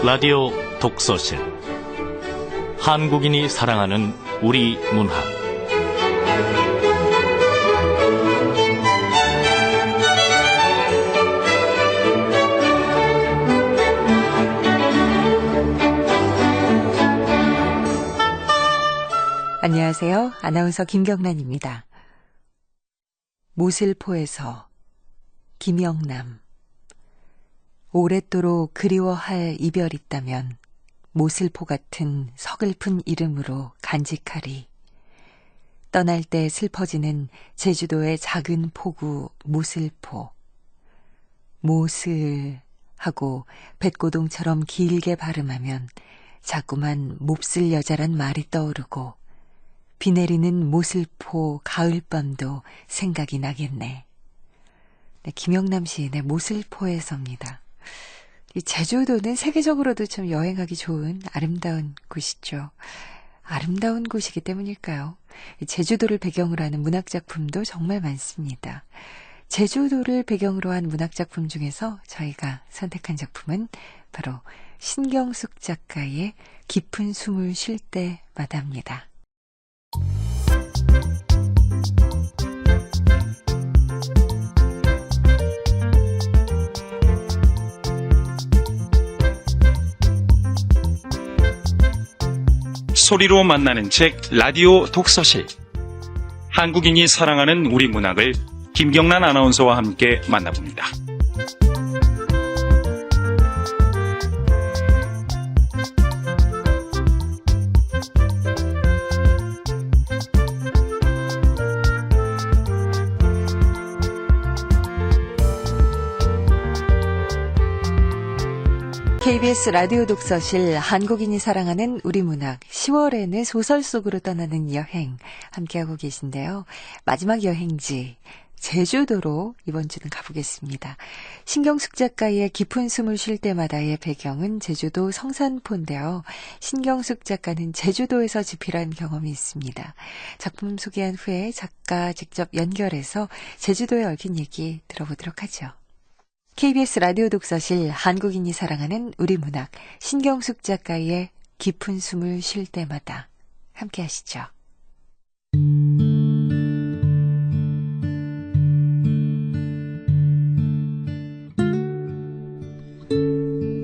라디오 독서실 한국인이 사랑하는 우리 문학 안녕하세요. 아나운서 김경란입니다. 모슬포에서 김영남. 오랫도록 그리워할 이별 있다면 모슬포 같은 서글픈 이름으로 간직하리. 떠날 때 슬퍼지는 제주도의 작은 포구 모슬포. 모슬 하고 뱃고동처럼 길게 발음하면 자꾸만 몹쓸 여자란 말이 떠오르고 비 내리는 모슬포 가을밤도 생각이 나겠네. 네, 김영남 시인의 모슬포에서입니다. 이 제주도는 세계적으로도 좀 여행하기 좋은 아름다운 곳이죠. 아름다운 곳이기 때문일까요? 제주도를 배경으로 하는 문학작품도 정말 많습니다. 제주도를 배경으로 한 문학작품 중에서 저희가 선택한 작품은 바로 신경숙 작가의 깊은 숨을 쉴 때마다입니다. 소리로 만나는 책 라디오 독서실. 한국인이 사랑하는 우리 문학을 김경란 아나운서와 함께 만나봅니다. KBS 라디오 독서실 한국인이 사랑하는 우리 문학 10월에는 소설 속으로 떠나는 여행 함께하고 계신데요. 마지막 여행지 제주도로 이번 주는 가보겠습니다. 신경숙 작가의 깊은 숨을 쉴 때마다의 배경은 제주도 성산포인데요. 신경숙 작가는 제주도에서 집필한 경험이 있습니다. 작품 소개한 후에 작가 직접 연결해서 제주도에 얽힌 얘기 들어보도록 하죠. KBS 라디오 독서실 한국인이 사랑하는 우리 문학 신경숙 작가의 깊은 숨을 쉴 때마다 함께 하시죠.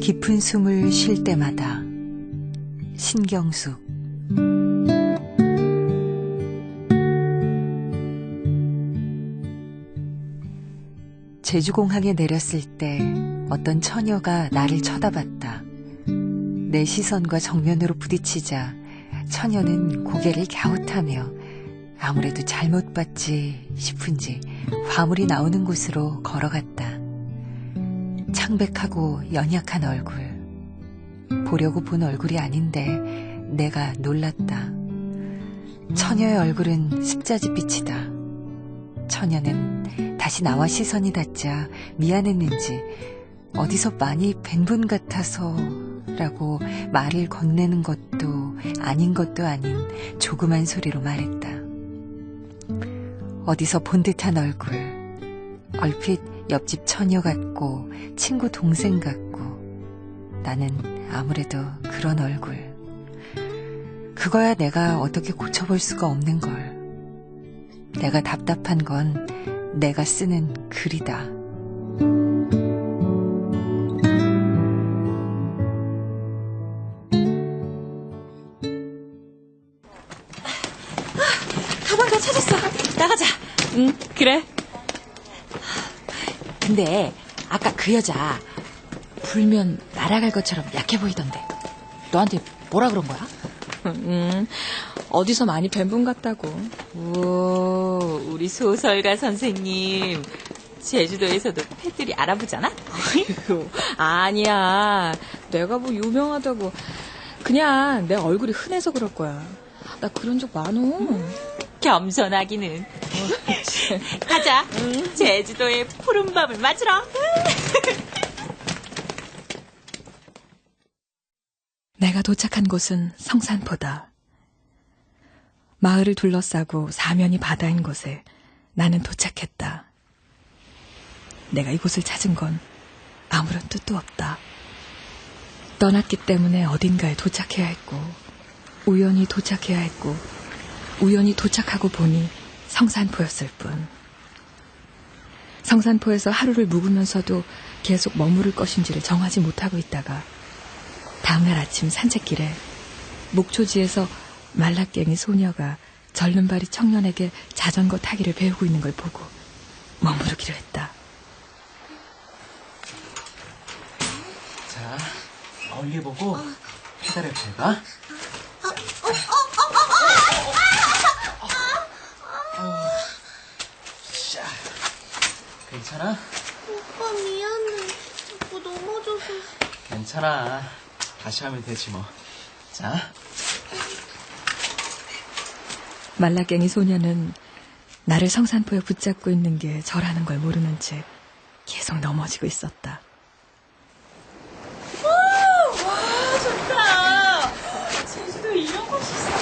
깊은 숨을 쉴 때마다 신경숙. 제주공항에 내렸을 때 어떤 처녀가 나를 쳐다봤다. 내 시선과 정면으로 부딪히자 처녀는 고개를 갸웃하며 아무래도 잘못 봤지 싶은지 화물이 나오는 곳으로 걸어갔다. 창백하고 연약한 얼굴. 보려고 본 얼굴이 아닌데 내가 놀랐다. 처녀의 얼굴은 습자지빛이다. 처녀는 다시 나와 시선이 닿자 미안했는지 어디서 많이 뵌 분 같아서 라고 말을 건네는 것도 아닌 것도 아닌 조그만 소리로 말했다. 어디서 본 듯한 얼굴, 얼핏 옆집 처녀 같고 친구 동생 같고 나는 아무래도 그런 얼굴. 그거야 내가 어떻게 고쳐볼 수가 없는 걸. 내가 답답한 건 내가 쓰는 글이다. 가방 다 찾았어. 나가자. 응, 그래. 근데 아까 그 여자 불면 날아갈 것처럼 약해 보이던데 너한테 뭐라 그런 거야? 어디서 많이 뵌 분 같다고. 오, 우리 소설가 선생님 제주도에서도 팬들이 알아보잖아? 아이고, 아니야. 내가 뭐 유명하다고. 그냥 내 얼굴이 흔해서 그럴 거야. 나 그런 적 많어. 겸손하기는. 가자. 제주도의 푸른밤을 맞으러. 내가 도착한 곳은 성산포다. 마을을 둘러싸고 사면이 바다인 곳에 나는 도착했다. 내가 이곳을 찾은 건 아무런 뜻도 없다. 떠났기 때문에 어딘가에 도착해야 했고, 우연히 도착해야 했고, 우연히 도착하고 보니 성산포였을 뿐. 성산포에서 하루를 묵으면서도 계속 머무를 것인지를 정하지 못하고 있다가 다음날 아침 산책길에 목초지에서 말라깽이 소녀가 절름발이 청년에게 자전거 타기를 배우고 있는 걸 보고 머무르기로 했다. 자, 멀리 보고 페달을 밟아. 자, 괜찮아? 오빠 미안해. 자꾸 넘어져서. 괜찮아. 다시 하면 되지 뭐. 자, 말라깽이 소녀는 나를 성산포에 붙잡고 있는 게 저라는 걸 모르는 채 계속 넘어지고 있었다. 와, 좋다. 제주도 이런 곳이 있어.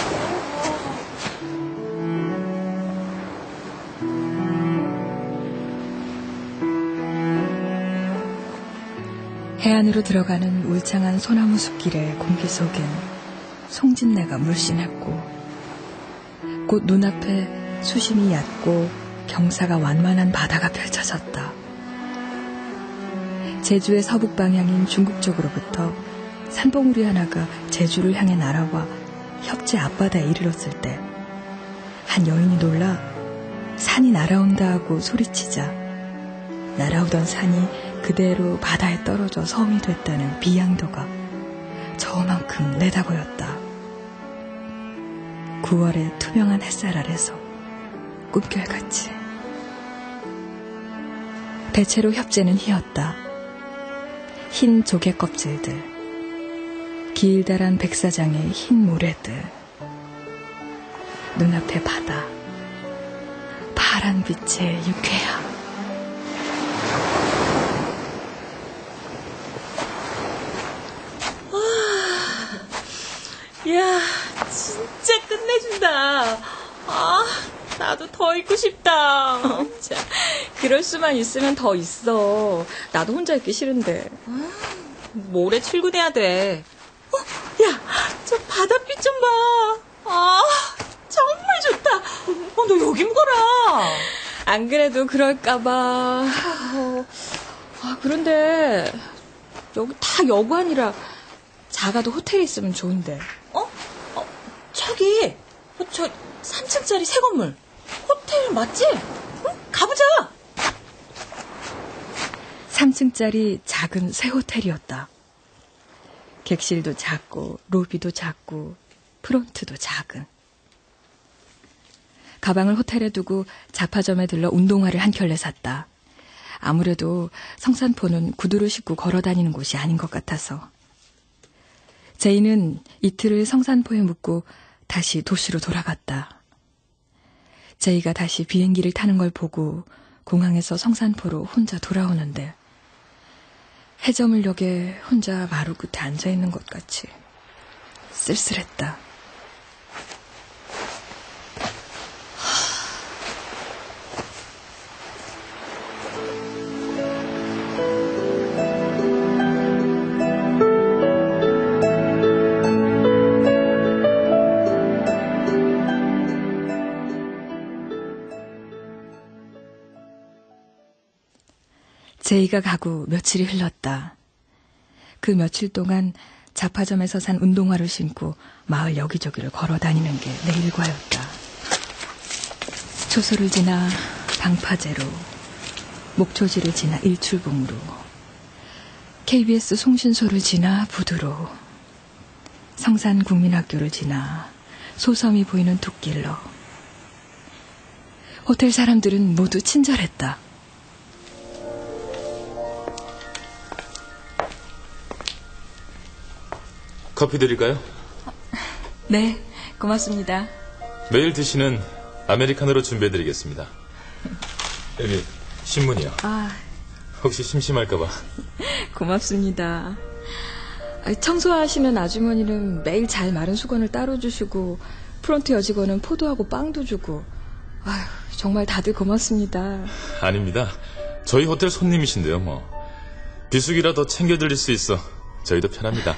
해안으로 들어가는 울창한 소나무 숲길의 공기 속엔 송진내가 물씬했고 곧 눈앞에 수심이 얕고 경사가 완만한 바다가 펼쳐졌다. 제주의 서북 방향인 중국 쪽으로부터 산봉우리 하나가 제주를 향해 날아와 협재 앞바다에 이르렀을 때 한 여인이 놀라 산이 날아온다 하고 소리치자 날아오던 산이 그대로 바다에 떨어져 섬이 됐다는 비양도가 저만큼 내다보였다. 9월의 투명한 햇살 아래서 꿈결같이. 대체로 협재는 희었다. 흰 조개 껍질들, 길다란 백사장의 흰 모래들, 눈앞에 바다, 파란 빛의 육회야. 야, 진짜 끝내준다. 아, 나도 더 있고 싶다. 자, 그럴 수만 있으면 더 있어. 나도 혼자 있기 싫은데. 모레 출근해야 돼. 야, 저 바닷빛 좀 봐. 아, 정말 좋다. 너 여기 묵어라. 안 그래도 그럴까봐. 그런데 여기 다 여관이라 작아도 호텔에 있으면 좋은데. 저기, 저 3층짜리 새 건물. 호텔 맞지? 응? 가보자. 3층짜리 작은 새 호텔이었다. 객실도 작고 로비도 작고 프론트도 작은. 가방을 호텔에 두고 잡화점에 들러 운동화를 한 켤레 샀다. 아무래도 성산포는 구두를 신고 걸어다니는 곳이 아닌 것 같아서. 제이는 이틀을 성산포에 묵고 다시 도시로 돌아갔다. 제이가 다시 비행기를 타는 걸 보고 공항에서 성산포로 혼자 돌아오는데 해저물역에 혼자 마루 끝에 앉아있는 것 같이 쓸쓸했다. 제이가 가고 며칠이 흘렀다. 그 며칠 동안 잡화점에서 산 운동화를 신고 마을 여기저기를 걸어다니는 게 내 일과였다. 초소를 지나 방파제로, 목초지를 지나 일출봉으로, KBS 송신소를 지나 부두로, 성산국민학교를 지나 소섬이 보이는 둑길로. 호텔 사람들은 모두 친절했다. 커피 드릴까요? 네, 고맙습니다. 매일 드시는 아메리카노로 준비해드리겠습니다. 여기 신문이요. 혹시 심심할까봐. 고맙습니다. 청소하시는 아주머니는 매일 잘 마른 수건을 따로 주시고 프론트 여직원은 포도하고 빵도 주고 정말 다들 고맙습니다. 아닙니다. 저희 호텔 손님이신데요, 뭐. 비수기라 더 챙겨드릴 수 있어 저희도 편합니다.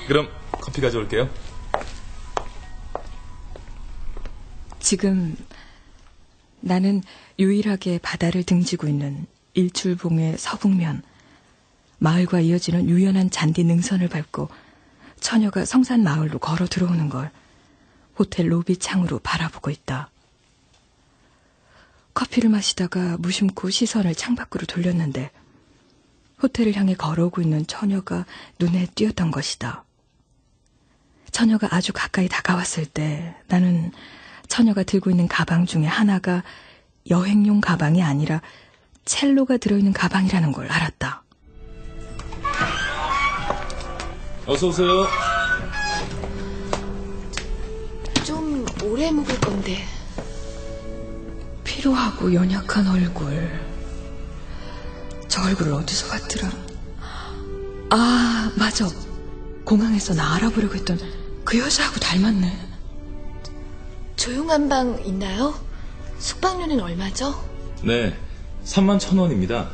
그럼 커피 가져올게요. 지금 나는 유일하게 바다를 등지고 있는 일출봉의 서북면, 마을과 이어지는 유연한 잔디 능선을 밟고 처녀가 성산 마을로 걸어 들어오는 걸 호텔 로비 창으로 바라보고 있다. 커피를 마시다가 무심코 시선을 창밖으로 돌렸는데 호텔을 향해 걸어오고 있는 처녀가 눈에 띄었던 것이다. 처녀가 아주 가까이 다가왔을 때 나는 처녀가 들고 있는 가방 중에 하나가 여행용 가방이 아니라 첼로가 들어있는 가방이라는 걸 알았다. 어서 오세요. 좀 오래 묵을 건데. 피로하고 연약한 얼굴. 저 얼굴을 어디서 봤더라? 아, 맞아. 공항에서 나 알아보려고 했던 그 여자하고 닮았네. 조용한 방 있나요? 숙박료는 얼마죠? 네, 31,000원입니다.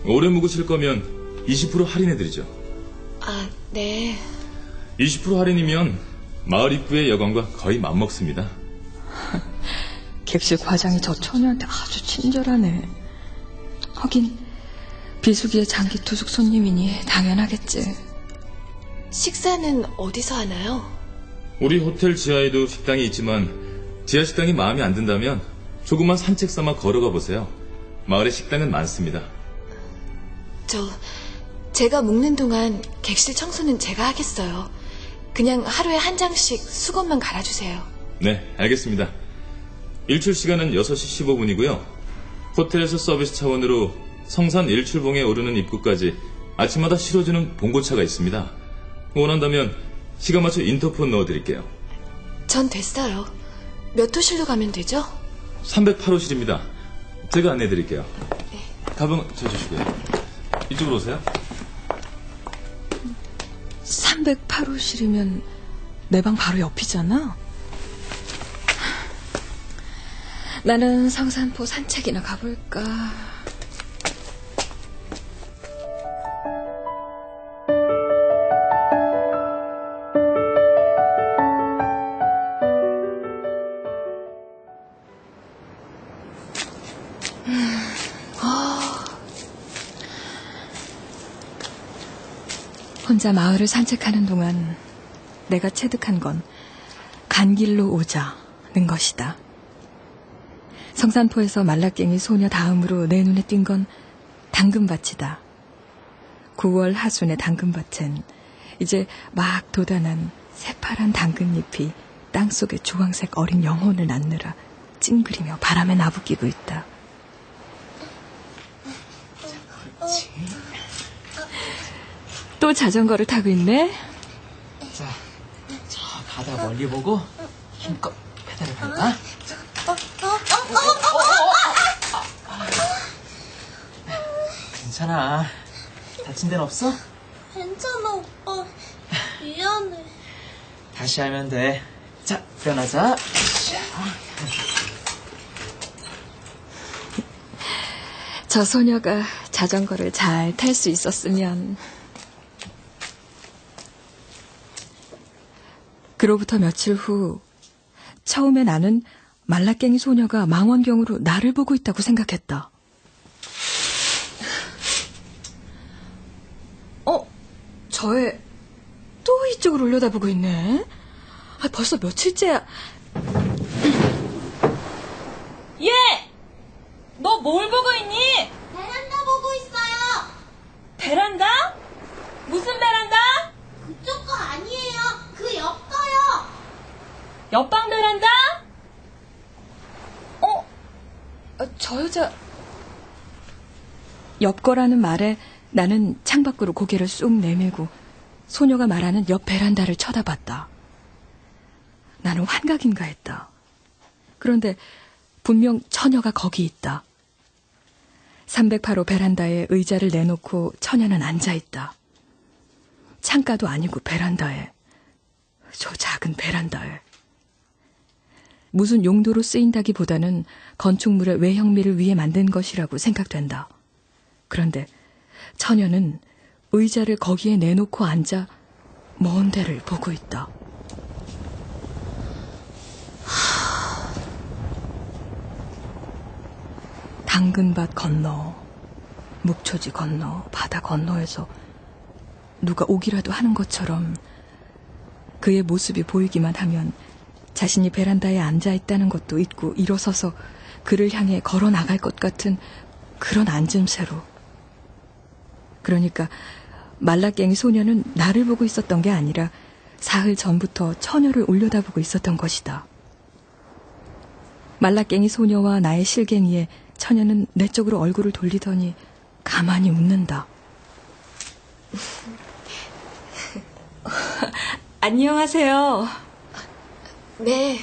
오래 묵으실 거면 20% 할인해드리죠. 아, 네. 20% 할인이면 마을 입구의 여관과 거의 맞먹습니다. 객실 과장이 저 처녀한테 아주 친절하네. 하긴 비수기의 장기 투숙 손님이니 당연하겠지. 식사는 어디서 하나요? 우리 호텔 지하에도 식당이 있지만 지하 식당이 마음에 안 든다면 조금만 산책 삼아 걸어가 보세요. 마을에 식당은 많습니다. 제가 묵는 동안 객실 청소는 제가 하겠어요. 그냥 하루에 한 장씩 수건만 갈아주세요. 네, 알겠습니다. 일출 시간은 6시 15분이고요. 호텔에서 서비스 차원으로 성산 일출봉에 오르는 입구까지 아침마다 실어주는 봉고차가 있습니다. 원한다면 시간 맞춰 인터폰 넣어드릴게요. 전 됐어요. 몇 호실로 가면 되죠? 308호실입니다. 제가 안내해드릴게요. 가방 쳐주시고요. 이쪽으로 오세요. 308호실이면 내 방 바로 옆이잖아. 나는 성산포 산책이나 가볼까. 혼자 마을을 산책하는 동안 내가 체득한 건 간길로 오자는 것이다. 성산포에서 말라깽이 소녀 다음으로 내 눈에 띈 건 당근밭이다. 9월 하순의 당근밭엔 이제 막 돋아난 새파란 당근잎이 땅속에 주황색 어린 영혼을 낳느라 찡그리며 바람에 나부끼고 있다. 또 자전거를 타고 있네? 자, 저 바다 멀리 보고 힘껏 페달을 밟아. 괜찮아. 다친 데는 없어? 괜찮아, 오빠. 미안해. 다시 하면 돼. 자, 일어나자. 저 소녀가 자전거를 잘 탈 수 있었으면. 그로부터 며칠 후 처음에 나는 말라깽이 소녀가 망원경으로 나를 보고 있다고 생각했다. 저애 또 이쪽을 올려다보고 있네. 벌써 며칠째야. 얘! 너 뭘 보고 있니? 베란다 보고 있어요. 베란다? 무슨 베란다? 그쪽 거 아니에요. 그 옆 거요. 옆방 베란다? 저 여자... 옆거라는 말에 나는 창밖으로 고개를 쑥 내밀고 소녀가 말하는 옆 베란다를 쳐다봤다. 나는 환각인가 했다. 그런데 분명 처녀가 거기 있다. 308호 베란다에 의자를 내놓고 처녀는 앉아있다. 창가도 아니고 베란다에, 저 작은 베란다에. 무슨 용도로 쓰인다기보다는 건축물의 외형미를 위해 만든 것이라고 생각된다. 그런데 처녀는 의자를 거기에 내놓고 앉아 먼 데를 보고 있다. 당근밭 건너, 묵초지 건너, 바다 건너에서 누가 오기라도 하는 것처럼 그의 모습이 보이기만 하면 자신이 베란다에 앉아있다는 것도 잊고 일어서서 그를 향해 걸어 나갈 것 같은 그런 앉음새로. 그러니까 말라깽이 소녀는 나를 보고 있었던 게 아니라 사흘 전부터 처녀를 올려다보고 있었던 것이다. 말라깽이 소녀와 나의 실갱이에 처녀는 내 쪽으로 얼굴을 돌리더니 가만히 웃는다. 안녕하세요. 네.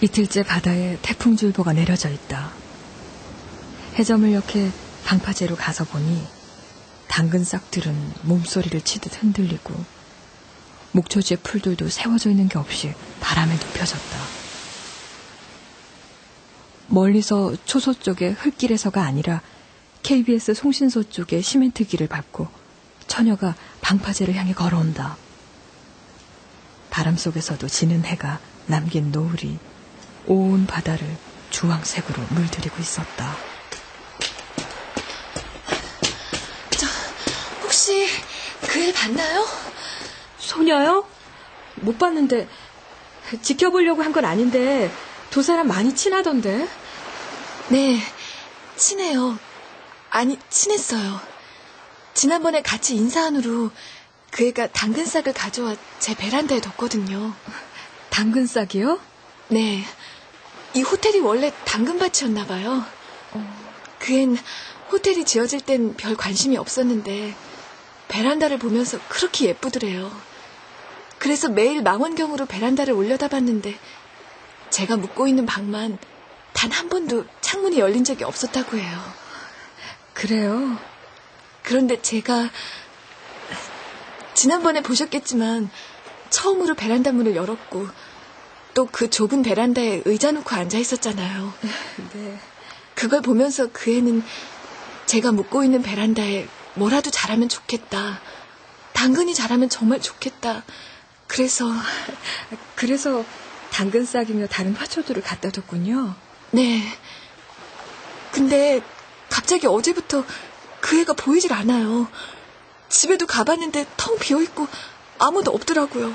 이틀째 바다에 태풍주의보가 내려져 있다. 해저물 옆에 방파제로 가서 보니 당근 싹들은 몸소리를 치듯 흔들리고 목초지의 풀들도 세워져 있는 게 없이 바람에 눕혀졌다. 멀리서 초소 쪽의 흙길에서가 아니라 KBS 송신소 쪽의 시멘트 길을 밟고 처녀가 방파제를 향해 걸어온다. 바람 속에서도 지는 해가 남긴 노을이 온 바다를 주황색으로 물들이고 있었다. 혹시 그 애 봤나요? 소녀요? 못 봤는데 지켜보려고 한 건 아닌데 두 사람 많이 친하던데. 네, 친해요. 아니, 친했어요. 지난번에 같이 인사한 후로 그 애가 당근싹을 가져와 제 베란다에 뒀거든요. 당근싹이요? 네. 이 호텔이 원래 당근밭이었나 봐요. 그 앤 호텔이 지어질 땐 별 관심이 없었는데 베란다를 보면서 그렇게 예쁘더래요. 그래서 매일 망원경으로 베란다를 올려다봤는데 제가 묵고 있는 방만 단 한 번도 창문이 열린 적이 없었다고 해요. 그래요? 그런데 제가 지난번에 보셨겠지만 처음으로 베란다 문을 열었고 또 그 좁은 베란다에 의자 놓고 앉아 있었잖아요. 네. 그걸 보면서 그 애는 제가 묵고 있는 베란다에 뭐라도 자라면 좋겠다. 당근이 자라면 정말 좋겠다. 그래서 당근싹이며 다른 화초들을 갖다 뒀군요. 네. 근데 갑자기 어제부터 그 애가 보이질 않아요. 집에도 가봤는데 텅 비어있고 아무도 없더라고요.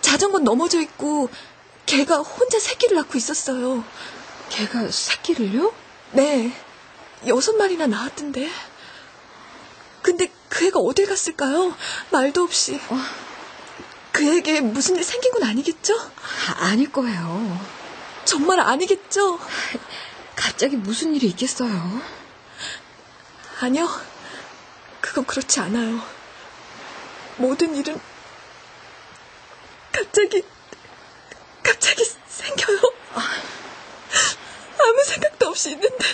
자전거 넘어져 있고 걔가 혼자 새끼를 낳고 있었어요. 걔가 새끼를요? 네. 6마리나 낳았던데. 근데 그 애가 어딜 갔을까요? 말도 없이. 그 애에게 무슨 일 생긴 건 아니겠죠? 아닐 거예요. 정말 아니겠죠? 갑자기 무슨 일이 있겠어요? 아니요. 그건 그렇지 않아요. 모든 일은 갑자기 생겨요. 아무 생각도 없이 있는데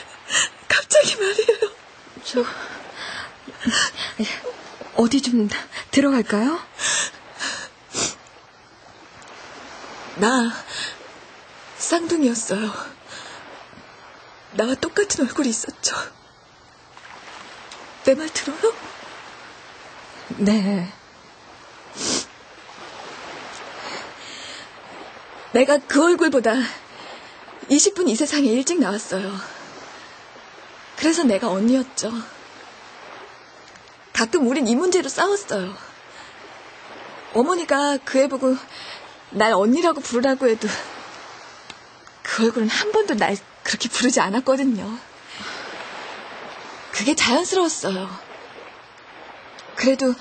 갑자기 말이에요. 어디 좀 들어갈까요? 나 쌍둥이였어요. 나와 똑같은 얼굴이 있었죠. 내 말 들어요? 네. 내가 그 얼굴보다 20분 이 세상에 일찍 나왔어요. 그래서 내가 언니였죠. 가끔 우린 이 문제로 싸웠어요. 어머니가 그 애 보고 날 언니라고 부르라고 해도 그 얼굴은 한 번도 날 그렇게 부르지 않았거든요. 그게 자연스러웠어요. 그래도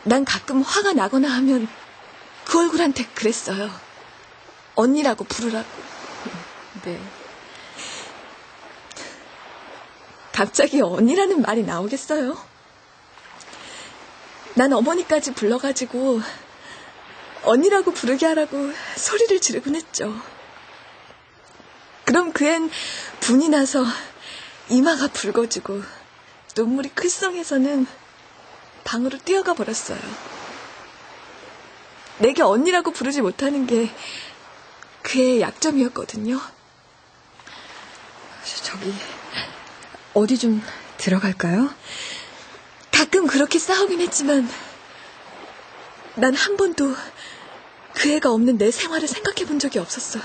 난 가끔 화가 나거나 하면 그 얼굴한테 그랬어요. 언니라고 부르라고. 네. 갑자기 언니라는 말이 나오겠어요? 난 어머니까지 불러가지고 언니라고 부르게 하라고 소리를 지르곤 했죠. 그럼 그 앤 분이 나서 이마가 붉어지고 눈물이 클썽해서는 방으로 뛰어가 버렸어요. 내게 언니라고 부르지 못하는 게 그의 약점이었거든요. 저기, 어디 좀 들어갈까요? 가끔 그렇게 싸우긴 했지만 난 한 번도 그 애가 없는 내 생활을 생각해 본 적이 없었어요.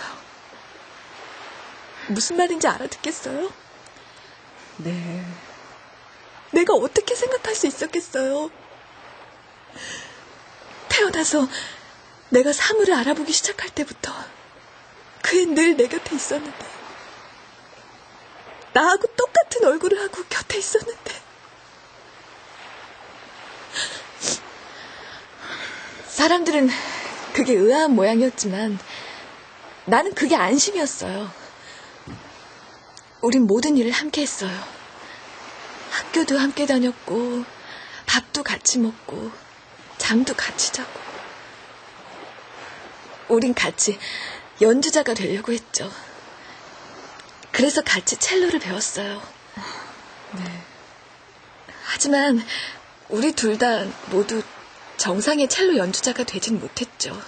무슨 말인지 알아듣겠어요? 네. 내가 어떻게 생각할 수 있었겠어요? 태어나서 내가 사물을 알아보기 시작할 때부터 그 애 늘 내 곁에 있었는데, 나하고 똑같은 얼굴을 하고 곁에 있었는데, 사람들은 그게 의아한 모양이었지만 나는 그게 안심이었어요. 우린 모든 일을 함께 했어요. 학교도 함께 다녔고, 밥도 같이 먹고, 잠도 같이 자고. 우린 같이 연주자가 되려고 했죠. 그래서 같이 첼로를 배웠어요. 네. 하지만 우리 둘 다 모두 정상의 첼로 연주자가 되진 못했죠.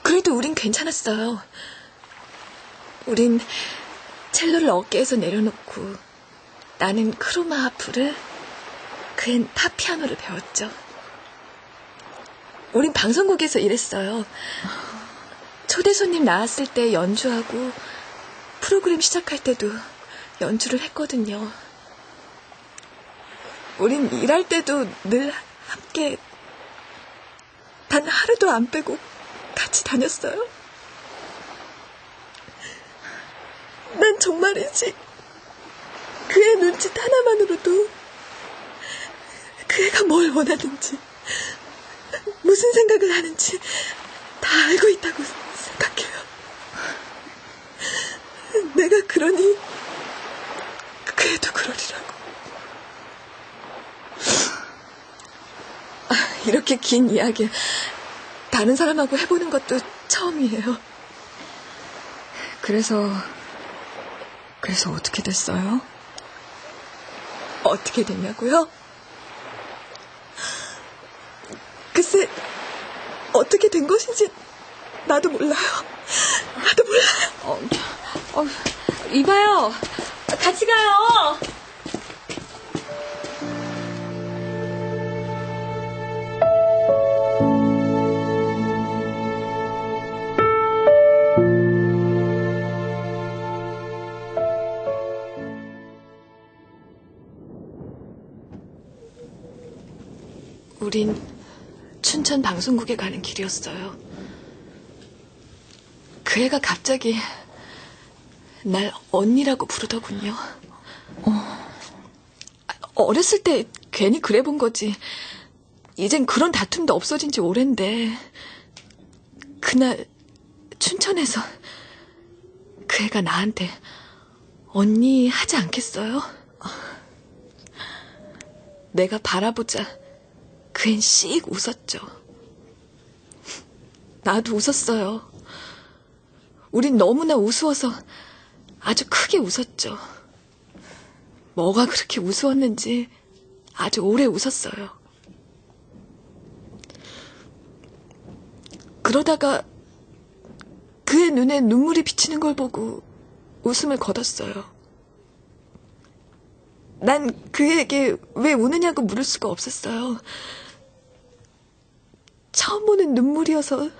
그래도 우린 괜찮았어요. 우린 첼로를 어깨에서 내려놓고 나는 크로마 하프를, 그앤 팝피아노를 배웠죠. 우린 방송국에서 일했어요. 초대 손님 나왔을 때 연주하고 프로그램 시작할 때도 연주를 했거든요. 우린 일할 때도 늘 함께 단 하루도 안 빼고 같이 다녔어요. 난 정말이지 그의 눈짓 하나만으로도 그 애가 뭘 원하는지, 무슨 생각을 하는지 다 알고 있다고 생각해요. 내가 그러니 그 애도 그러리라고. 이렇게 긴 이야기 다른 사람하고 해보는 것도 처음이에요. 그래서 어떻게 됐어요? 어떻게 됐냐고요? 글쎄, 어떻게 된 것인지 나도 몰라요. 나도 몰라요. 이봐요. 같이 가요. 우린 춘천 방송국에 가는 길이었어요. 그 애가 갑자기 날 언니라고 부르더군요. 어렸을 때 괜히 그래 본 거지. 이젠 그런 다툼도 없어진 지 오랜데, 그날 춘천에서 그 애가 나한테 언니 하지 않겠어요? 내가 바라보자 그 앤 씩 웃었죠. 나도 웃었어요. 우린 너무나 우스워서 아주 크게 웃었죠. 뭐가 그렇게 우스웠는지 아주 오래 웃었어요. 그러다가 그의 눈에 눈물이 비치는 걸 보고 웃음을 거뒀어요. 난 그에게 왜 우느냐고 물을 수가 없었어요. 처음 보는 눈물이어서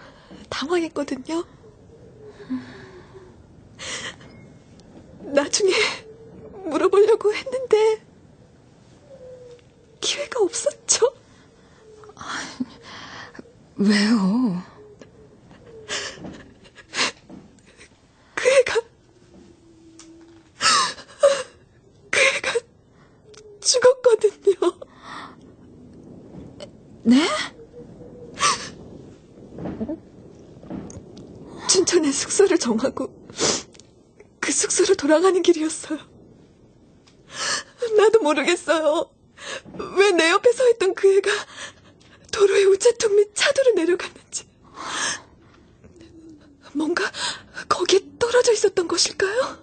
당황했거든요. 나중에 물어보려고 했는데 기회가 없었죠. 왜요? 그 애가 죽었거든요. 네? 춘천에 숙소를 정하고 그 숙소로 돌아가는 길이었어요. 나도 모르겠어요. 왜 내 옆에 서 있던 그 애가 도로의 우체통 및 차도로 내려갔는지. 뭔가 거기에 떨어져 있었던 것일까요?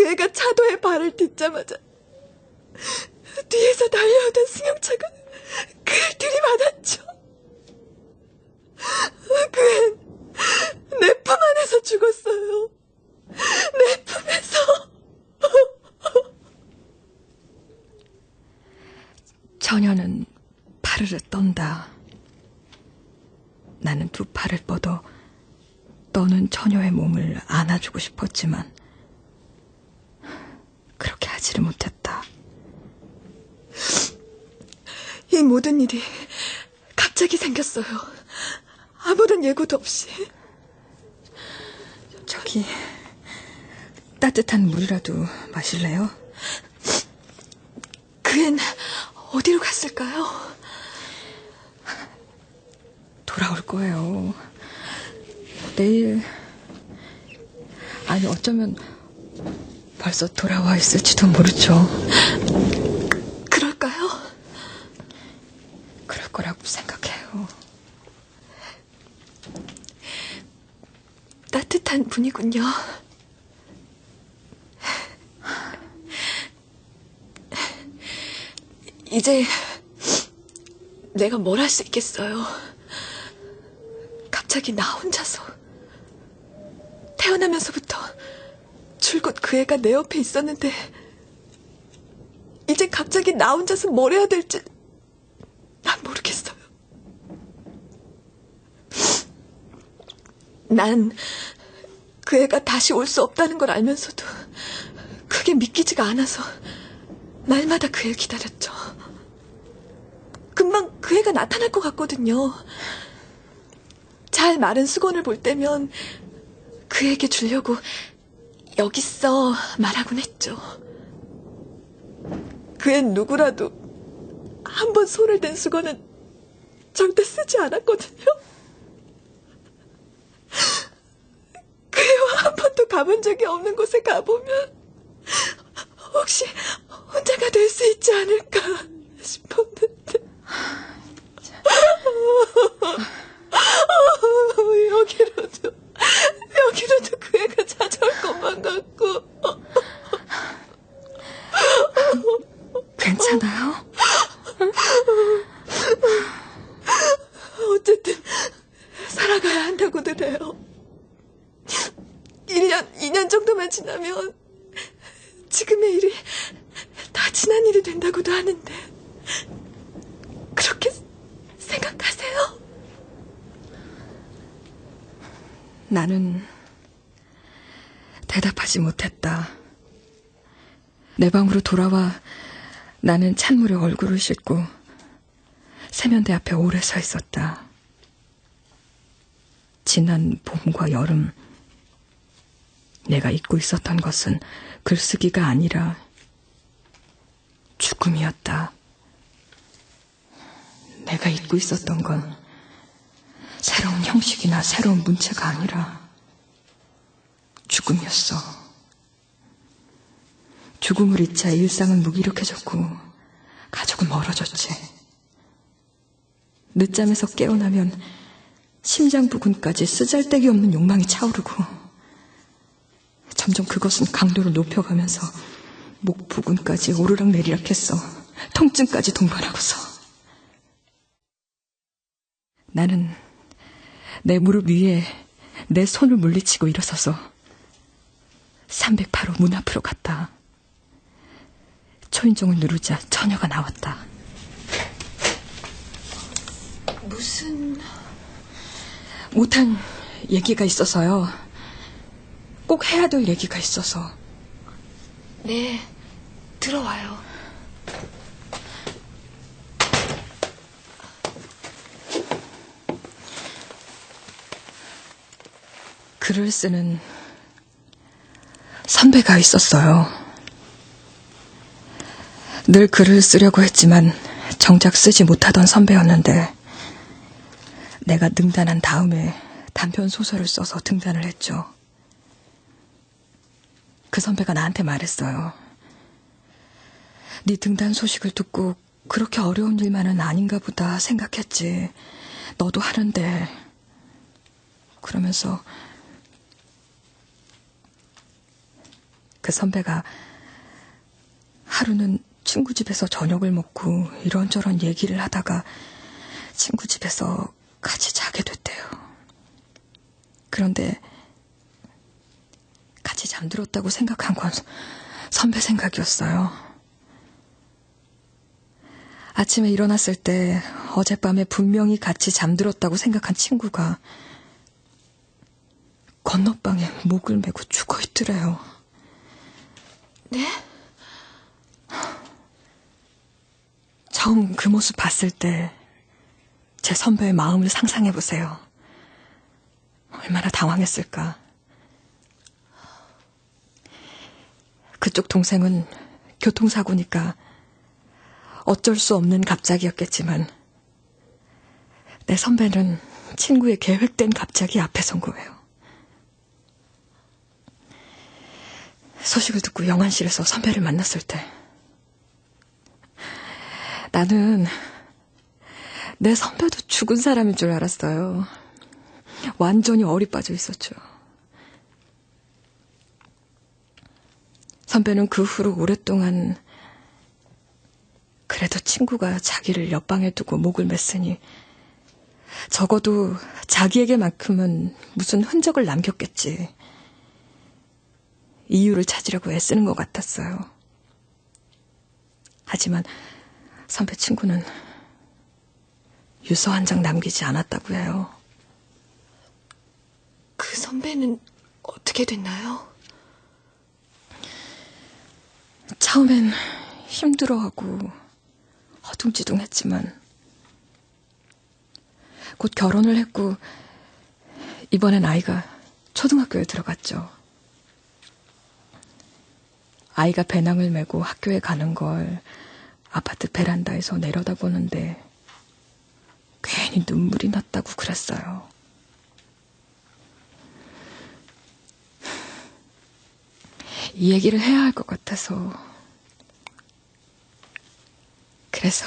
그 애가 차도에 발을 딛자마자 뒤에서 달려오던 승용차가 그를 들이받았죠. 그 애는 내 품 안에서 죽었어요. 내 품에서. 처녀는 파르르 떤다. 나는 두 팔을 뻗어 떠는 처녀의 몸을 안아주고 싶었지만 그렇게 하지를 못했다. 이 모든 일이 갑자기 생겼어요. 아무런 예고도 없이. 저기 따뜻한 물이라도 마실래요? 그 애는 어디로 갔을까요? 돌아올 거예요. 내일, 아니 어쩌면 벌써 돌아와 있을지도 모르죠. 그럴까요? 그럴 거라고 생각해요. 따뜻한 분이군요. 이제 내가 뭘 할 수 있겠어요. 갑자기 나 혼자서 태어나면서부터 줄곧 그 애가 내 옆에 있었는데 이제 갑자기 나 혼자서 뭘 해야 될지 난 모르겠어요. 난 그 애가 다시 올 수 없다는 걸 알면서도 그게 믿기지가 않아서 날마다 그 애를 기다렸죠. 금방 그 애가 나타날 것 같거든요. 잘 마른 수건을 볼 때면 그 애에게 주려고 여기 있어 말하곤 했죠. 그 앤 누구라도 한 번 손을 댄 수건은 절대 쓰지 않았거든요. 그 애와 한 번도 가본 적이 없는 곳에 가보면 혹시 혼자가 될 수 있지 않을까 싶었는데 여기로도 그 애가 찾아올 것만 같고. 괜찮아요? 어쨌든 살아가야 한다고들 해요. 1년, 2년 정도만 지나면 지금의 일이 다 지난 일이 된다고도 하는데 그렇게 생각하세요? 나는 대답하지 못했다. 내 방으로 돌아와 나는 찬물에 얼굴을 씻고 세면대 앞에 오래 서 있었다. 지난 봄과 여름 내가 잊고 있었던 것은 글쓰기가 아니라 죽음이었다. 내가 잊고 있었던 건 새로운 형식이나 새로운 문체가 아니라 죽음이었어. 죽음을 잊자 일상은 무기력해졌고 가족은 멀어졌지. 늦잠에서 깨어나면 심장 부근까지 쓰잘데기 없는 욕망이 차오르고 점점 그것은 강도를 높여가면서 목 부근까지 오르락내리락 했어. 통증까지 동반하고서. 나는 내 무릎 위에 내 손을 물리치고 일어서서 308호 문 앞으로 갔다. 초인종을 누르자 처녀가 나왔다. 무슨... 못한 얘기가 있어서요. 꼭 해야 될 얘기가 있어서. 네, 들어와요. 글을 쓰는 선배가 있었어요. 늘 글을 쓰려고 했지만 정작 쓰지 못하던 선배였는데 내가 등단한 다음에 단편 소설을 써서 등단을 했죠. 그 선배가 나한테 말했어요. 네 등단 소식을 듣고 그렇게 어려운 일만은 아닌가 보다 생각했지. 너도 하는데. 그러면서 그 선배가 하루는 친구 집에서 저녁을 먹고 이런저런 얘기를 하다가 친구 집에서 같이 자게 됐대요. 그런데 같이 잠들었다고 생각한 건 선배 생각이었어요. 아침에 일어났을 때 어젯밤에 분명히 같이 잠들었다고 생각한 친구가 건너방에 목을 메고 죽어 있더래요. 네? 처음 그 모습 봤을 때 제 선배의 마음을 상상해 보세요. 얼마나 당황했을까. 그쪽 동생은 교통사고니까 어쩔 수 없는 갑작이었겠지만 내 선배는 친구의 계획된 갑작이 앞에 선 거예요. 소식을 듣고 영안실에서 선배를 만났을 때 나는 내 선배도 죽은 사람인 줄 알았어요. 완전히 얼이 빠져 있었죠. 선배는 그 후로 오랫동안 그래도 친구가 자기를 옆방에 두고 목을 맸으니 적어도 자기에게만큼은 무슨 흔적을 남겼겠지. 이유를 찾으려고 애쓰는 것 같았어요. 하지만 선배 친구는 유서 한 장 남기지 않았다고 해요. 그 선배는 어떻게 됐나요? 처음엔 힘들어하고 허둥지둥했지만 곧 결혼을 했고 이번엔 아이가 초등학교에 들어갔죠. 아이가 배낭을 메고 학교에 가는 걸 아파트 베란다에서 내려다보는데 괜히 눈물이 났다고 그랬어요. 이 얘기를 해야 할 것 같아서 그래서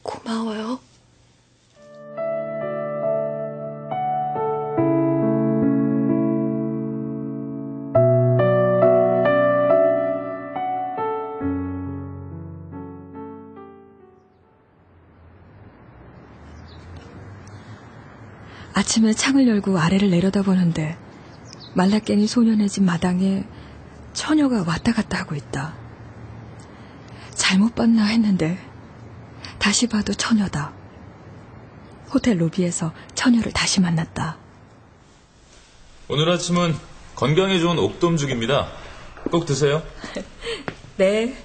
고마워요. 아침에 창을 열고 아래를 내려다보는데 말라깽이 소년의 집 마당에 처녀가 왔다 갔다 하고 있다. 잘못 봤나 했는데 다시 봐도 처녀다. 호텔 로비에서 처녀를 다시 만났다. 오늘 아침은 건강에 좋은 옥돔죽입니다. 꼭 드세요. 네.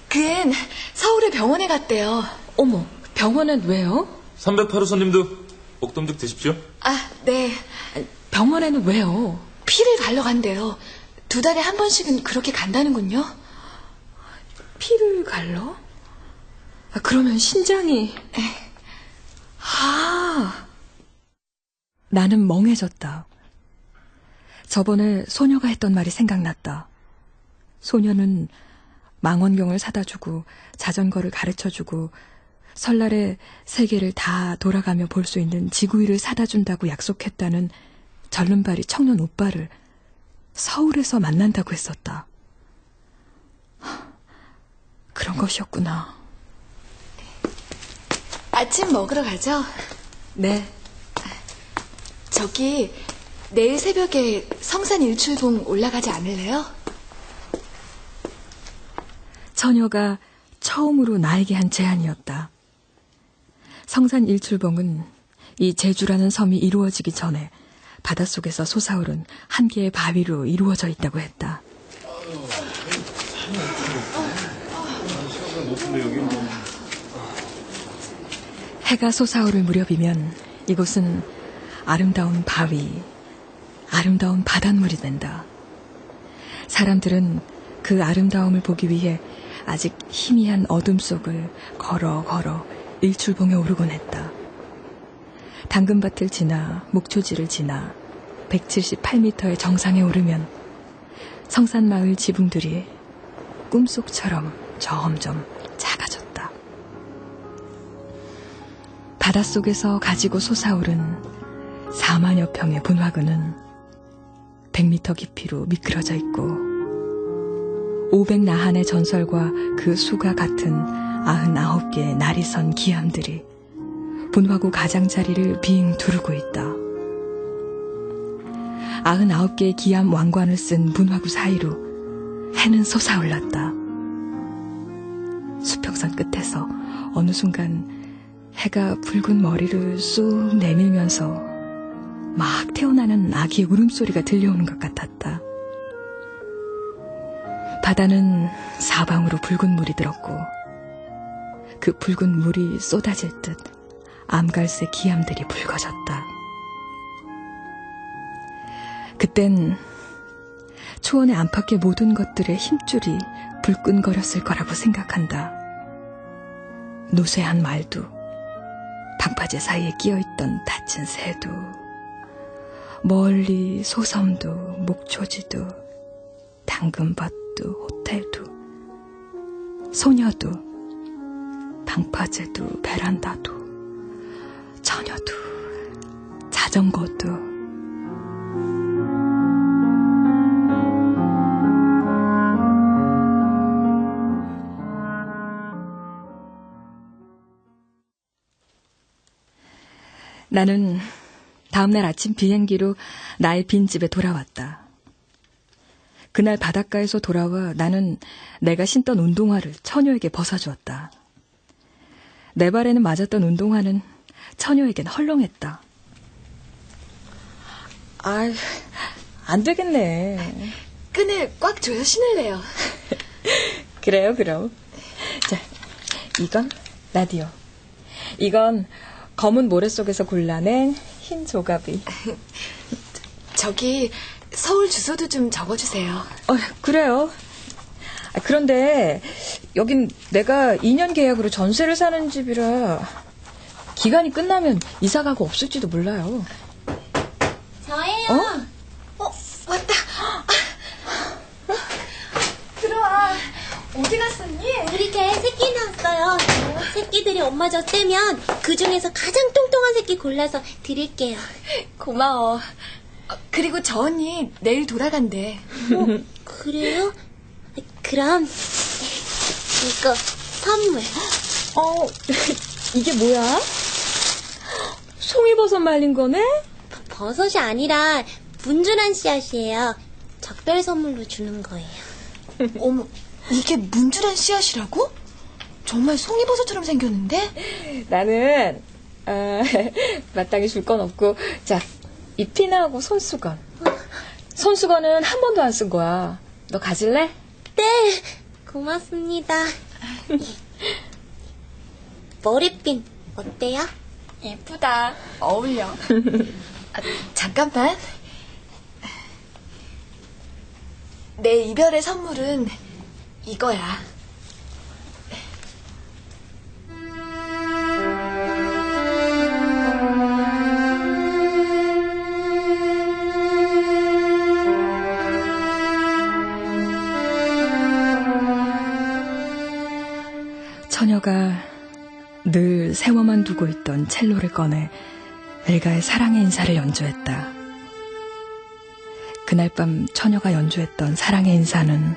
그앤 서울의 병원에 갔대요. 어머, 병원엔 왜요? 308호 손님도 옥돔죽 드십시오. 아, 네. 병원에는 왜요? 피를 갈러 간대요. 2달에 한 번씩은 그렇게 간다는군요. 피를 갈러? 그러면 신장이... 나는 멍해졌다. 저번에 소녀가 했던 말이 생각났다. 소녀는 망원경을 사다 주고 자전거를 가르쳐주고 설날에 세계를 다 돌아가며 볼 수 있는 지구일을 사다 준다고 약속했다는 절름발이 청년 오빠를 서울에서 만난다고 했었다. 그런 것이었구나. 아침 먹으러 가죠? 네. 저기 내일 새벽에 성산 일출봉 올라가지 않을래요? 처녀가 처음으로 나에게 한 제안이었다. 성산 일출봉은 이 제주라는 섬이 이루어지기 전에 바닷속에서 솟아오른 한 개의 바위로 이루어져 있다고 했다. 해가 솟아오를 무렵이면 이곳은 아름다운 바위, 아름다운 바닷물이 된다. 사람들은 그 아름다움을 보기 위해 아직 희미한 어둠 속을 걸어 일출봉에 오르곤 했다. 당근밭을 지나 목초지를 지나 178m의 정상에 오르면 성산마을 지붕들이 꿈속처럼 점점 작아졌다. 바닷속에서 가지고 솟아오른 4만여 평의 분화구는 100m 깊이로 미끄러져 있고 500나한의 전설과 그 수가 같은 99개의 날이 선 기암들이 분화구 가장자리를 빙 두르고 있다. 99개의 기암 왕관을 쓴 분화구 사이로 해는 솟아올랐다. 수평선 끝에서 어느 순간 해가 붉은 머리를 쑥 내밀면서 막 태어나는 아기의 울음소리가 들려오는 것 같았다. 바다는 사방으로 붉은 물이 들었고 그 붉은 물이 쏟아질 듯 암갈색 기암들이 붉어졌다. 그땐 초원의 안팎의 모든 것들의 힘줄이 불끈거렸을 거라고 생각한다. 노쇠한 말도, 방파제 사이에 끼어있던 다친 새도, 멀리 소섬도, 목초지도, 당근밭도, 호텔도, 소녀도, 방파제도, 베란다도, 처녀도, 자전거도. 나는 다음날 아침 비행기로 나의 빈집에 돌아왔다. 그날 바닷가에서 돌아와 나는 내가 신던 운동화를 처녀에게 벗어주었다. 내 발에는 맞았던 운동화는 처녀에겐 헐렁했다. 아이, 안 되겠네. 끈을 꽉 조여 신을래요. 그래요, 그럼. 자, 이건 라디오. 이건 검은 모래 속에서 골라낸 흰 조갑이. 저기 서울 주소도 좀 적어주세요. 그래요. 그런데 여긴 내가 2년 계약으로 전세를 사는 집이라 기간이 끝나면 이사가고 없을지도 몰라요. 저예요. 왔다. 들어와. 어디 갔었니? 우리 개에 새끼 낳았어요. 새끼들이 엄마 젖 떼면 그 중에서 가장 뚱뚱한 새끼 골라서 드릴게요. 고마워. 그리고 저 언니 내일 돌아간대. 그래요? 그럼 이거 선물. 이게 뭐야? 송이버섯 말린 거네? 버섯이 아니라 문준한 씨앗이에요. 작별 선물로 주는 거예요. 어머, 이게 문주란 씨앗이라고? 정말 송이버섯처럼 생겼는데? 나는 마땅히 줄 건 없고, 자, 이 피나하고 손수건. 손수건은 한 번도 안 쓴 거야. 너 가질래? 네, 고맙습니다. 머리핀 어때요? 예쁘다. 어울려. 잠깐만. 내 이별의 선물은 이거야. 처녀가 늘 세워만 두고 있던 첼로를 꺼내 엘가의 사랑의 인사를 연주했다. 그날 밤 처녀가 연주했던 사랑의 인사는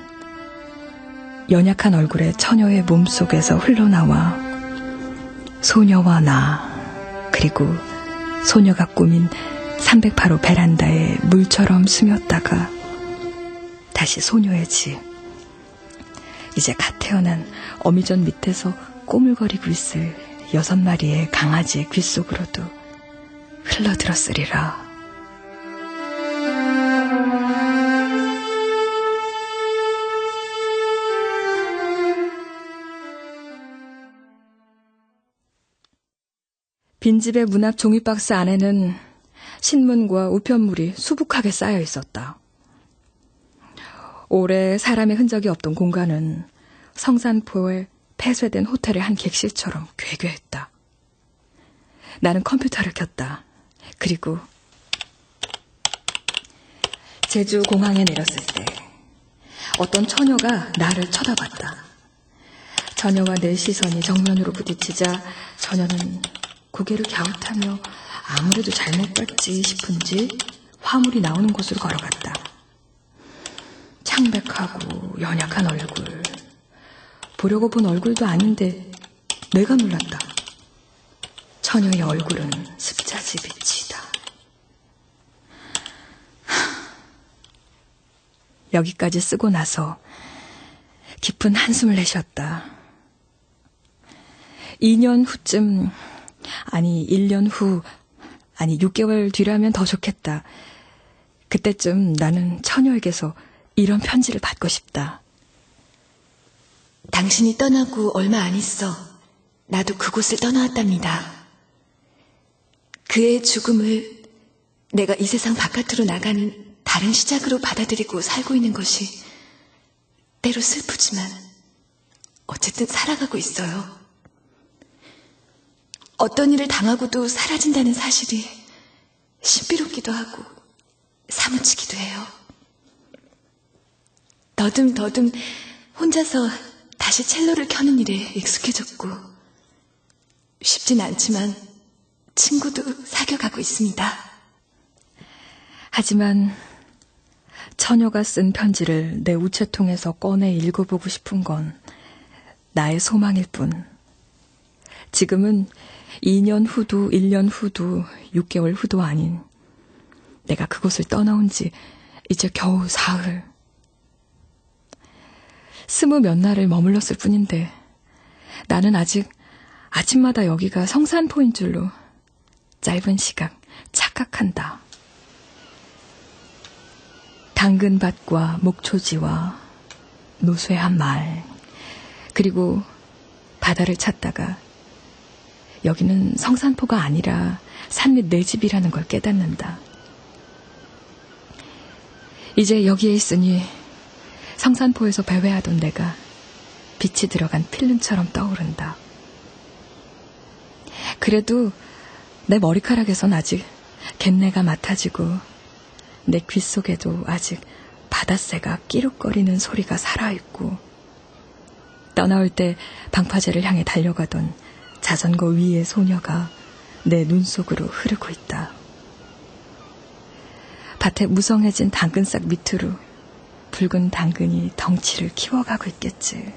연약한 얼굴의 처녀의 몸속에서 흘러나와 소녀와 나, 그리고 소녀가 꾸민 308호 베란다에 물처럼 스며다가 다시 소녀의 집, 이제 갓 태어난 어미전 밑에서 꼬물거리고 있을 6마리의 강아지의 귓속으로도 흘러들었으리라. 빈집의 문 앞 종이박스 안에는 신문과 우편물이 수북하게 쌓여 있었다. 오래 사람의 흔적이 없던 공간은 성산포의 폐쇄된 호텔의 한 객실처럼 괴괴했다. 나는 컴퓨터를 켰다. 그리고 제주 공항에 내렸을 때 어떤 처녀가 나를 쳐다봤다. 처녀와 내 시선이 정면으로 부딪히자 처녀는 고개를 갸웃하며 아무래도 잘못 봤지 싶은지 화물이 나오는 곳으로 걸어갔다. 창백하고 연약한 얼굴. 보려고 본 얼굴도 아닌데 내가 놀랐다. 처녀의 얼굴은 습자지 빛이다. 여기까지 쓰고 나서 깊은 한숨을 내쉬었다. 2년 후쯤, 아니 1년 후, 아니 6개월 뒤라면 더 좋겠다. 그때쯤 나는 처녀에게서 이런 편지를 받고 싶다. 당신이 떠나고 얼마 안 있어 나도 그곳을 떠나왔답니다. 그의 죽음을 내가 이 세상 바깥으로 나가는 다른 시작으로 받아들이고 살고 있는 것이 때로 슬프지만 어쨌든 살아가고 있어요. 어떤 일을 당하고도 사라진다는 사실이 신비롭기도 하고 사무치기도 해요. 더듬더듬 혼자서 다시 첼로를 켜는 일에 익숙해졌고 쉽진 않지만 친구도 사귀어가고 있습니다. 하지만 처녀가 쓴 편지를 내 우체통에서 꺼내 읽어보고 싶은 건 나의 소망일 뿐. 지금은 2년 후도 1년 후도 6개월 후도 아닌 내가 그곳을 떠나온 지 이제 겨우 사흘. 20몇 날을 머물렀을 뿐인데 나는 아직 아침마다 여기가 성산포인 줄로 짧은 시간 착각한다. 당근밭과 목초지와 노쇠한 말, 그리고 바다를 찾다가 여기는 성산포가 아니라 산 밑 내 집이라는 걸 깨닫는다. 이제 여기에 있으니 성산포에서 배회하던 내가 빛이 들어간 필름처럼 떠오른다. 그래도 내 머리카락에선 아직 갯내가 맡아지고 내 귓속에도 아직 바닷새가 끼룩거리는 소리가 살아있고 떠나올 때 방파제를 향해 달려가던 자전거 위의 소녀가 내 눈 속으로 흐르고 있다. 밭에 무성해진 당근싹 밑으로 붉은 당근이 덩치를 키워가고 있겠지.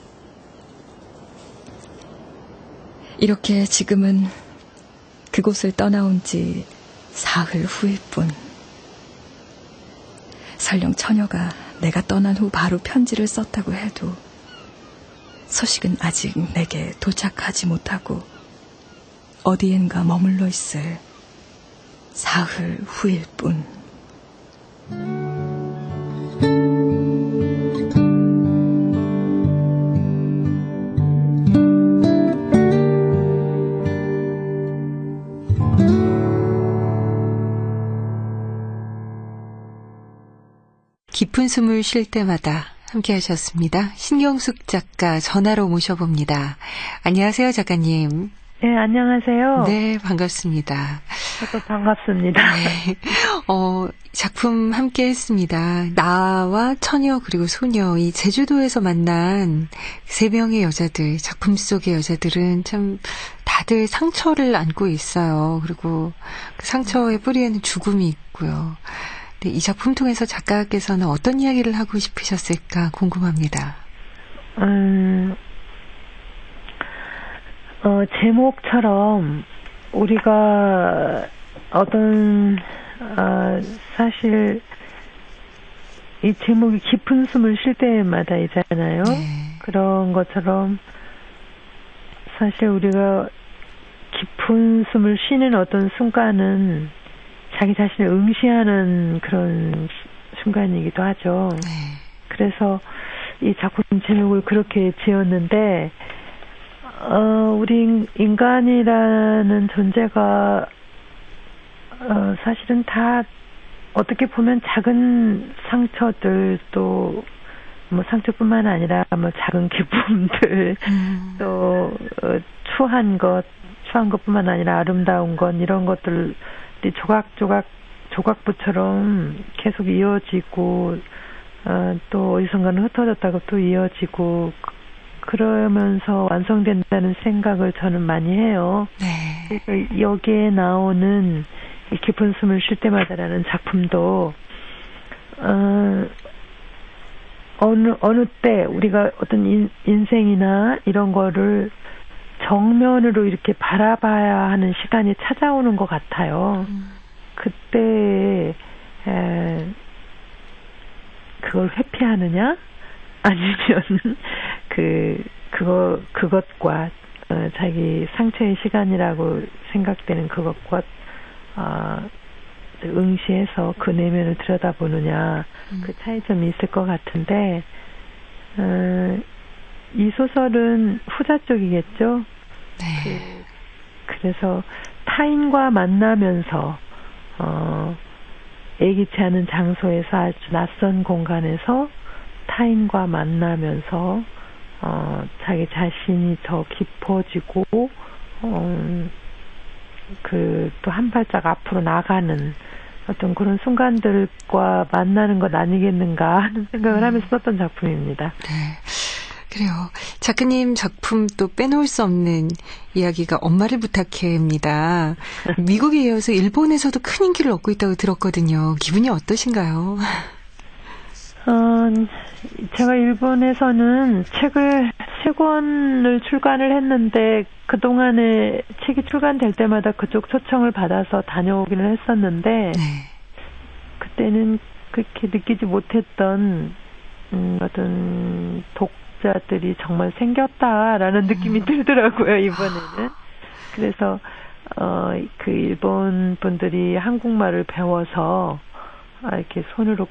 이렇게 지금은 그곳을 떠나온 지 사흘 후일 뿐. 설령 처녀가 내가 떠난 후 바로 편지를 썼다고 해도 소식은 아직 내게 도착하지 못하고 어디엔가 머물러 있을 사흘 후일 뿐. 깊은 숨을 쉴 때마다 함께 하셨습니다. 신경숙 작가 전화로 모셔봅니다. 안녕하세요, 작가님. 네, 안녕하세요. 네, 반갑습니다. 저도 반갑습니다. 네. 작품 함께 했습니다. 나와 처녀 그리고 소녀, 이 제주도에서 만난 3명의 여자들, 작품 속의 여자들은 참 다들 상처를 안고 있어요. 그리고 그 상처의 뿌리에는 죽음이 있고요. 네, 이 작품 통해서 작가께서는 어떤 이야기를 하고 싶으셨을까 궁금합니다. 제목처럼 우리가 어떤 사실 이 제목이 깊은 숨을 쉴 때마다이잖아요. 그런 것처럼 사실 우리가 깊은 숨을 쉬는 어떤 순간은 자기 자신을 응시하는 그런 순간이기도 하죠. 그래서 이 작품 제목을 그렇게 지었는데 우리 인간이라는 존재가 사실은 다 어떻게 보면 작은 상처들 또 뭐 상처뿐만 아니라 뭐 작은 기쁨들 또 추한 것뿐만 아니라 아름다운 것 이런 것들이 조각부처럼 계속 이어지고 또 어디선가는 흩어졌다가 또 이어지고 그러면서 완성된다는 생각을 저는 많이 해요. 네. 그래서 여기에 나오는 이 깊은 숨을 쉴 때마다라는 작품도 어느 때 우리가 어떤 인생이나 이런 거를 정면으로 이렇게 바라봐야 하는 시간이 찾아오는 것 같아요. 그때 그걸 회피하느냐 아니면 그것과 자기 상처의 시간이라고 생각되는 그것과 응시해서 그 내면을 들여다보느냐 그 차이점이 있을 것 같은데 이 소설은 후자 쪽이겠죠. 네. 그래서 타인과 만나면서 예기치 않은 장소에서 아주 낯선 공간에서 타인과 만나면서 자기 자신이 더 깊어지고 또 한 발짝 앞으로 나가는 어떤 그런 순간들과 만나는 것 아니겠는가 하는 생각을 하면서 썼던 작품입니다. 네. 그래요. 작가님 작품 또 빼놓을 수 없는 이야기가 엄마를 부탁해입니다. 미국에 이어서 일본에서도 큰 인기를 얻고 있다고 들었거든요. 기분이 어떠신가요? 제가 일본에서는 책을 3권을 출간을 했는데 그동안에 책이 출간될 때마다 그쪽 초청을 받아서 다녀오기는 했었는데 네. 그때는 그렇게 느끼지 못했던 어떤 독자들이 정말 생겼다라는 느낌이 들더라고요, 이번에는. 그래서 그 일본 분들이 한국말을 배워서 이렇게 손으로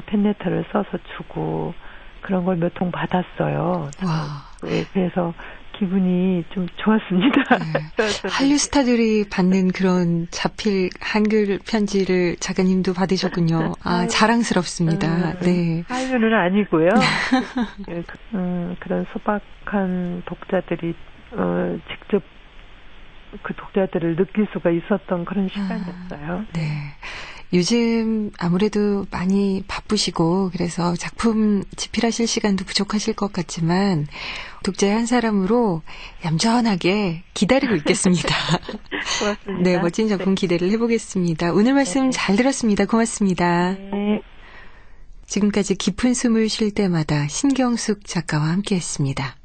팬레터를 써서 주고 그런 걸 몇 통 받았어요. 와. 네, 그래서 기분이 좀 좋았습니다. 네. 한류 스타들이 받는 그런 자필 한글 편지를 작가님도 받으셨군요. 아, 자랑스럽습니다. 네. 한류는 아니고요. 그런 소박한 독자들이 직접 그 독자들을 느낄 수가 있었던 그런 시간이었어요. 네. 요즘 아무래도 많이 바쁘시고 그래서 작품 집필하실 시간도 부족하실 것 같지만 독자의 한 사람으로 얌전하게 기다리고 있겠습니다. 고맙습니다. 네, 멋진 작품 기대를 해보겠습니다. 오늘 말씀 잘 들었습니다. 고맙습니다. 네. 지금까지 깊은 숨을 쉴 때마다 신경숙 작가와 함께했습니다.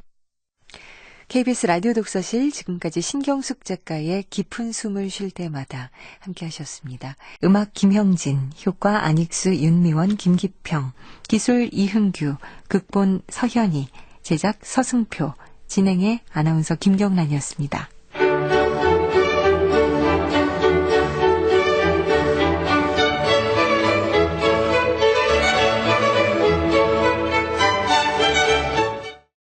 KBS 라디오 독서실 지금까지 신경숙 작가의 깊은 숨을 쉴 때마다 함께 하셨습니다. 음악 김형진, 효과 안익수, 윤미원, 김기평, 기술 이흥규, 극본 서현희, 제작 서승표, 진행의 아나운서 김경란이었습니다.